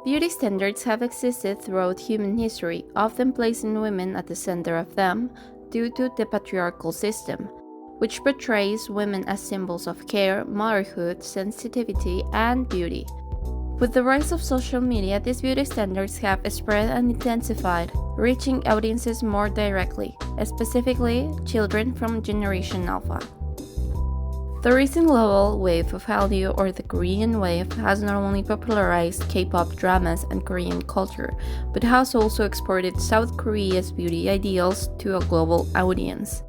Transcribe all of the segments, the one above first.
Beauty standards have existed throughout human history, often placing women at the center of them due to the patriarchal system, which portrays women as symbols of care, motherhood, sensitivity, and beauty. With the rise of social media, these beauty standards have spread and intensified, reaching audiences more directly, specifically children from Generation Alpha. The recent global wave of Hallyu, or the Korean wave, has not only popularized K-pop dramas and Korean culture, but has also exported South Korea's beauty ideals to a global audience.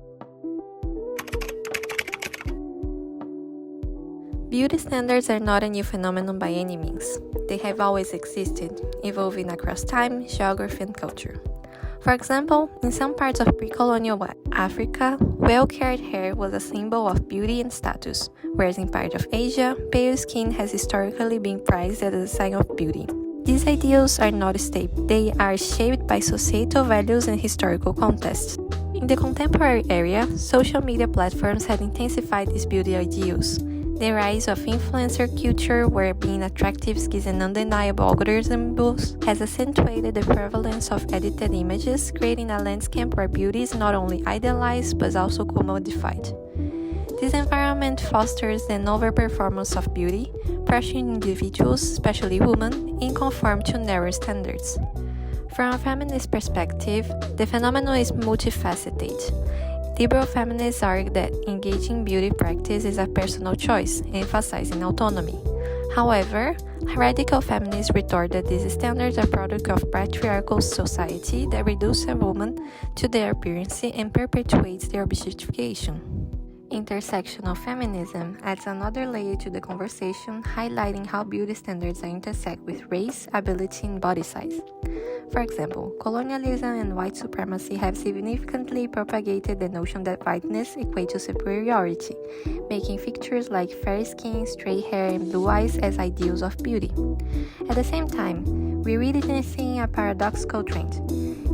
Beauty standards are not a new phenomenon by any means. They have always existed, evolving across time, geography, and culture. For example, in some parts of pre-colonial Africa, well-cared hair was a symbol of beauty and status, whereas in part of Asia, pale skin has historically been prized as a sign of beauty. These ideals are not stable. They are shaped by societal values and historical contexts. In the contemporary era, social media platforms have intensified these beauty ideals. The rise of influencer culture, where being attractive is an undeniable algorithm boost, has accentuated the prevalence of edited images, creating a landscape where beauty is not only idealized but also commodified. This environment fosters an overperformance of beauty, pressuring individuals, especially women, in conform to narrow standards. From a feminist perspective, the phenomenon is multifaceted. Liberal feminists argue that engaging in beauty practice is a personal choice, emphasizing autonomy. However, radical feminists retort that these standards are a product of patriarchal society that reduces a woman to their appearance and perpetuates their objectification. Intersectional feminism adds another layer to the conversation, highlighting how beauty standards intersect with race, ability, and body size. For example, colonialism and white supremacy have significantly propagated the notion that whiteness equates to superiority, making features like fair skin, straight hair, and blue eyes as ideals of beauty. At the same time, we're witnessing a paradoxical trend.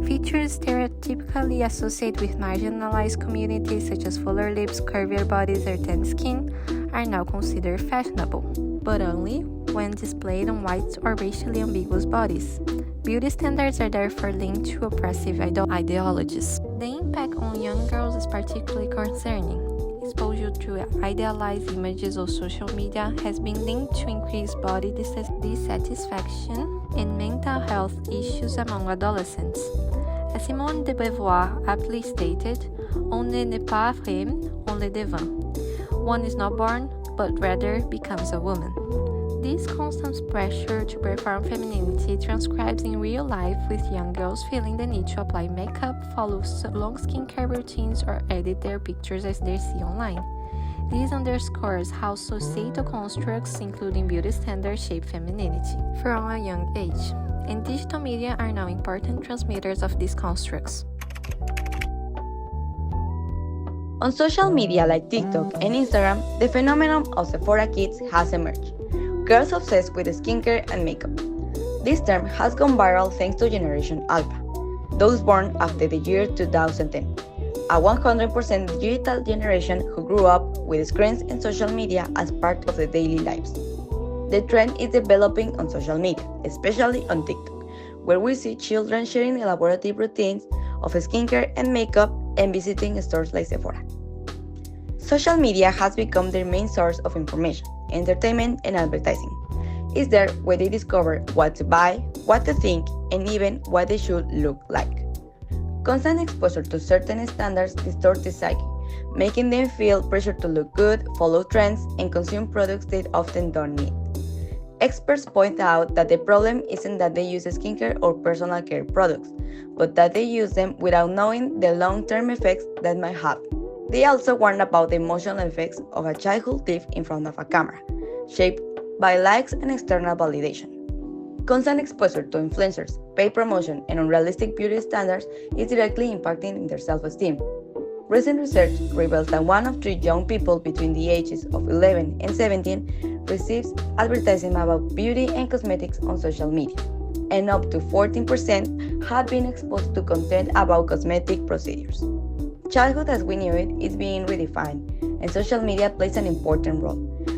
Features stereotypically associated with marginalized communities such as fuller lips, curvier bodies, or tan skin are now considered fashionable, but only when displayed on white or racially ambiguous bodies. Beauty standards are therefore linked to oppressive ideologies. The impact on young girls is particularly concerning. Exposure to idealized images on social media has been linked to increased body dissatisfaction and mental health issues among adolescents. As Simone de Beauvoir aptly stated, on ne naît pas femme, on le devient. One is not born, but rather becomes a woman. This constant pressure to perform femininity transcribes in real life, with young girls feeling the need to apply makeup, follow long skincare routines, or edit their pictures as they see online. This underscores how societal constructs, including beauty standards, shape femininity from a young age, and digital media are now important transmitters of these constructs. On social media like TikTok and Instagram, the phenomenon of Sephora Kids has emerged. Girls obsessed with skincare and makeup. This term has gone viral thanks to Generation Alpha, those born after the year 2010, a 100% digital generation who grew up with screens and social media as part of their daily lives. The trend is developing on social media, especially on TikTok, where we see children sharing elaborate routines of skincare and makeup and visiting stores like Sephora. Social media has become their main source of information, entertainment, and advertising. It's there where they discover what to buy, what to think, and even what they should look like. Constant exposure to certain standards distorts the psyche, making them feel pressure to look good, follow trends, and consume products they often don't need. Experts point out that the problem isn't that they use skincare or personal care products, but that they use them without knowing the long-term effects that might have. They also warn about the emotional effects of a childhood life in front of a camera, shaped by likes and external validation. Constant exposure to influencers, paid promotion, and unrealistic beauty standards is directly impacting their self-esteem. Recent research reveals that 1 of 3 young people between the ages of 11 and 17 receives advertising about beauty and cosmetics on social media, and up to 14% have been exposed to content about cosmetic procedures. Childhood as we knew it is being redefined, and social media plays an important role.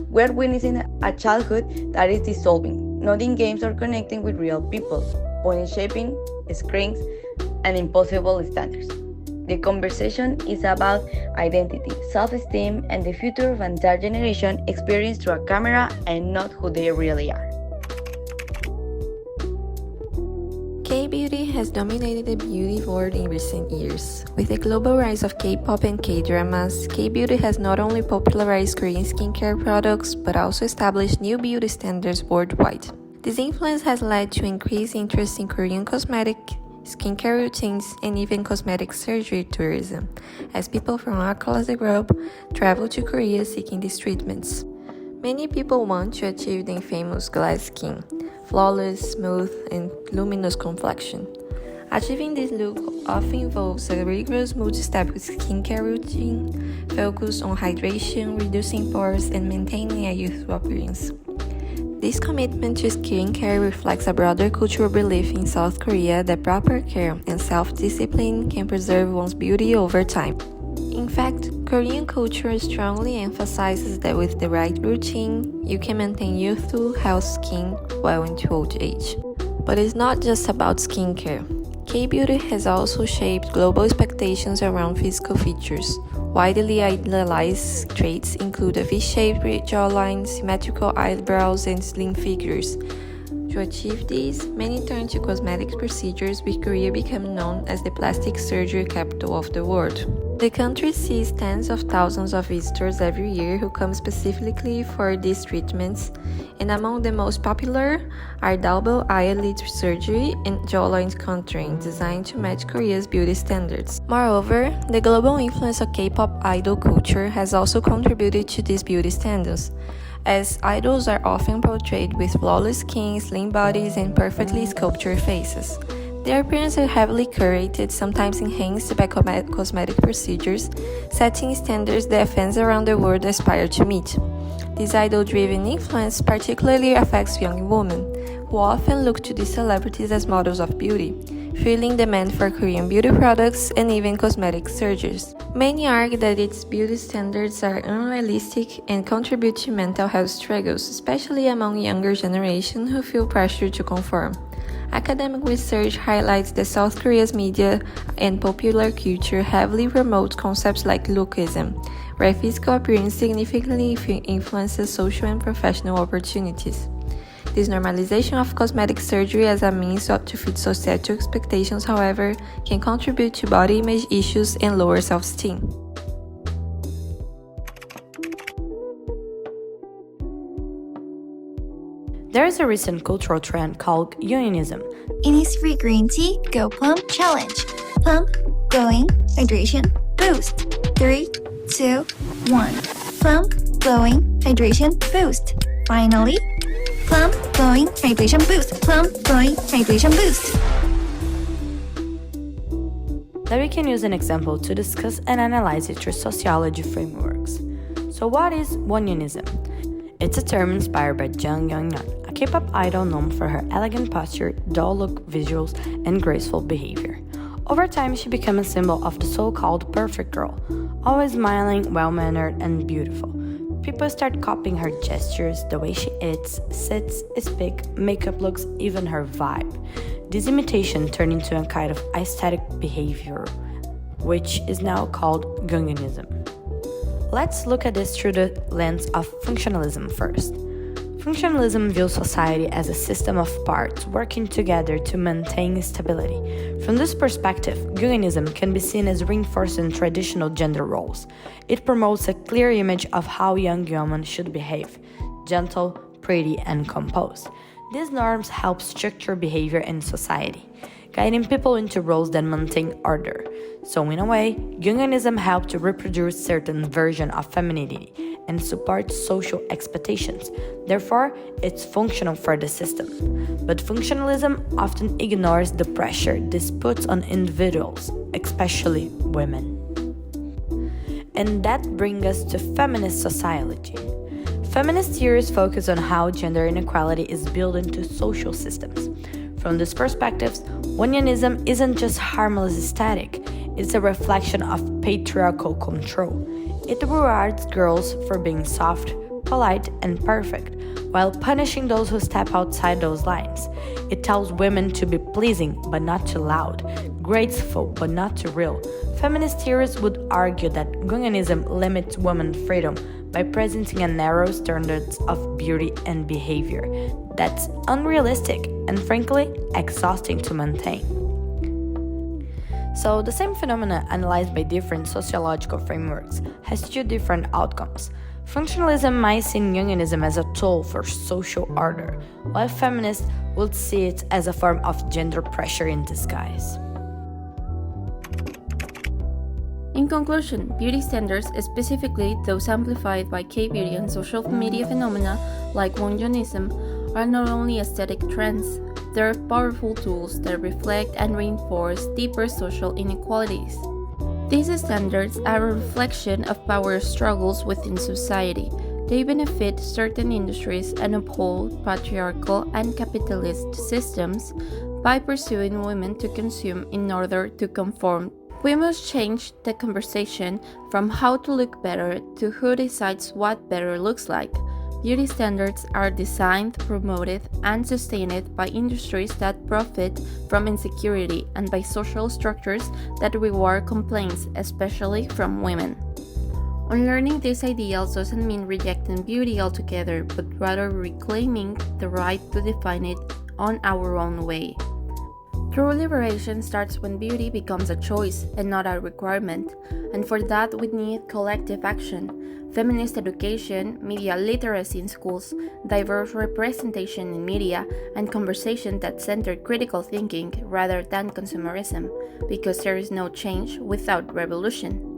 We're witnessing a childhood that is dissolving, not in games or connecting with real people, but in shaping screens and impossible standards. The conversation is about identity, self-esteem, and the future of entire generation experienced through a camera and not who they really are. K-beauty has dominated the beauty world in recent years. With the global rise of K-pop and K-dramas, K-beauty has not only popularized Korean skincare products, but also established new beauty standards worldwide. This influence has led to increased interest in Korean cosmetic, skincare routines, and even cosmetic surgery tourism, as people from across the globe travel to Korea seeking these treatments. Many people want to achieve the famous glass skin, flawless, smooth, and luminous complexion. Achieving this look often involves a rigorous multi-step skincare routine focused on hydration, reducing pores, and maintaining a youthful appearance. This commitment to skincare reflects a broader cultural belief in South Korea that proper care and self-discipline can preserve one's beauty over time. In fact, Korean culture strongly emphasizes that with the right routine, you can maintain youthful, healthy skin well into old age. But it's not just about skincare. K-beauty has also shaped global expectations around physical features. Widely idealized traits include a V-shaped jawline, symmetrical eyebrows, and slim figures. To achieve these, many turn to cosmetic procedures, with Korea becoming known as the plastic surgery capital of the world. The country sees tens of thousands of visitors every year who come specifically for these treatments, and among the most popular are double eyelid surgery and jawline contouring, designed to match Korea's beauty standards. Moreover, the global influence of K-pop idol culture has also contributed to these beauty standards, as idols are often portrayed with flawless skin, slim bodies, and perfectly sculptured faces. Their appearance is heavily curated, sometimes enhanced by cosmetic procedures, setting standards that fans around the world aspire to meet. This idol-driven influence particularly affects young women, who often look to these celebrities as models of beauty, fueling demand for Korean beauty products and even cosmetic surgeries. Many argue that its beauty standards are unrealistic and contribute to mental health struggles, especially among younger generations who feel pressure to conform. Academic research highlights that South Korea's media and popular culture heavily promote concepts like lookism, where physical appearance significantly influences social and professional opportunities. This normalization of cosmetic surgery as a means to fit societal expectations, however, can contribute to body image issues and lower self-esteem. There is a recent cultural trend called unionism. Innisfree Green Tea Go Plump Challenge. Plump, glowing, hydration, boost. 3, 2, 1. Plump, glowing, hydration, boost. Finally, plump, glowing, hydration, boost. Plump, glowing, hydration, boost. That we can use an example to discuss and analyze it through sociology frameworks. So what is unionism? It's a term inspired by Jung Young-yeon, a K-pop idol known for her elegant posture, dull look visuals, and graceful behavior. Over time, she became a symbol of the so-called perfect girl, always smiling, well-mannered, and beautiful. People start copying her gestures, the way she eats, sits, speaks, makeup looks, even her vibe. This imitation turned into a kind of aesthetic behavior, which is now called Gunganism. Let's look at this through the lens of functionalism first. Functionalism views society as a system of parts working together to maintain stability. From this perspective, Gunganism can be seen as reinforcing traditional gender roles. It promotes a clear image of how young women should behave: gentle, pretty, and composed. These norms help structure behavior in society, guiding people into roles that maintain order. So in a way, Gunganism helped to reproduce certain version of femininity and support social expectations. Therefore, it's functional for the system. But functionalism often ignores the pressure this puts on individuals, especially women. And that brings us to feminist sociology. Feminist theories focus on how gender inequality is built into social systems. From this perspective, unionism isn't just harmless aesthetic, it's a reflection of patriarchal control. It rewards girls for being soft, polite, and perfect, while punishing those who step outside those lines. It tells women to be pleasing but not too loud, graceful but not too real. Feminist theorists would argue that Gunganism limits women's freedom by presenting a narrow standards of beauty and behavior that's unrealistic and frankly exhausting to maintain. So the same phenomena analyzed by different sociological frameworks has two different outcomes. Functionalism might see Jungianism as a tool for social order, while feminists would see it as a form of gender pressure in disguise. In conclusion, beauty standards, specifically those amplified by K-beauty and social media phenomena like Jungianism, are not only aesthetic trends, they are powerful tools that reflect and reinforce deeper social inequalities. These standards are a reflection of power struggles within society. They benefit certain industries and uphold patriarchal and capitalist systems by pursuing women to consume in order to conform. We must change the conversation from how to look better to who decides what better looks like. Beauty standards are designed, promoted, and sustained by industries that profit from insecurity and by social structures that reward complaints, especially from women. Unlearning these ideals doesn't mean rejecting beauty altogether, but rather reclaiming the right to define it on our own way. True liberation starts when beauty becomes a choice and not a requirement, and for that we need collective action, feminist education, media literacy in schools, diverse representation in media, and conversation that center critical thinking rather than consumerism, because there is no change without revolution.